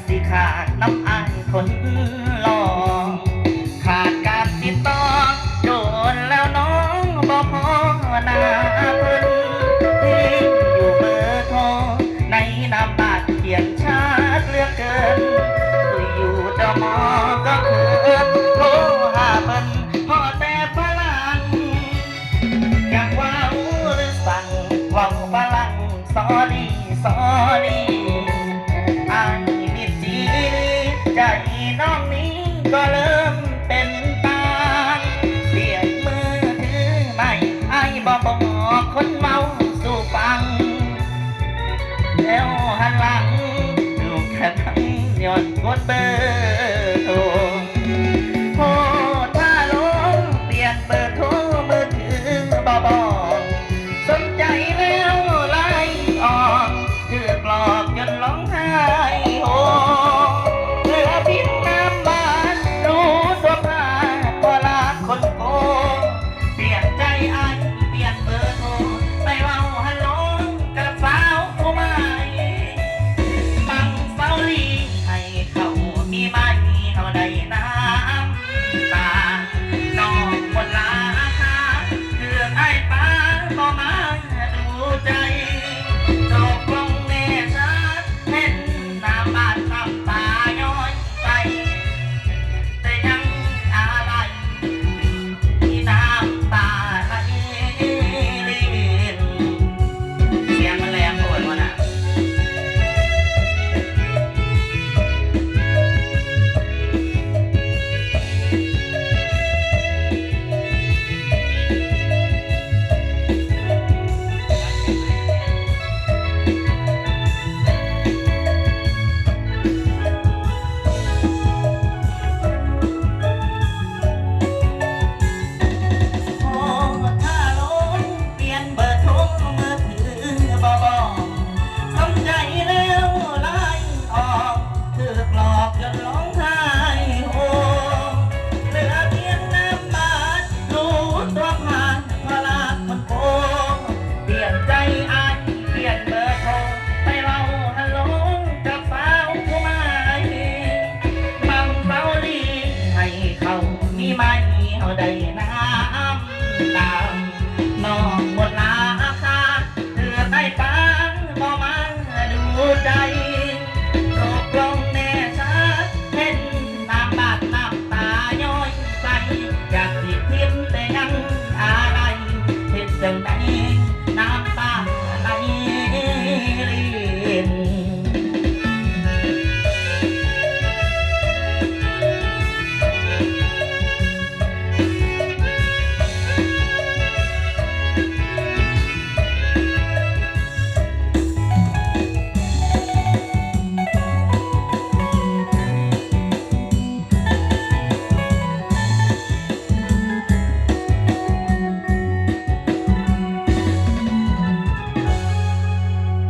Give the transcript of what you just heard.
สิขาดน้ำอายคนหลอกขาดการติดต่อโดนแล้วน้องบ่พอหน้าเพิ่นทิ้งอยู่เบอร์โทรในนามบัตรเขียนชัดเหลือเกินคุยอยู่ดมอก็คือโทรหาเพิ่นพอแต่พลังอยากว่าหรือสั่งว่าพลังสอรี่สอรี่อายมิดจีใจน้องนี้ก็เริ่มเป็นตาเสียงมือถือไม่ไอ้บอกคนเมาสู่ฟังแล้วหันหลังลูกแค่ทั้งย้อนกดเบอร์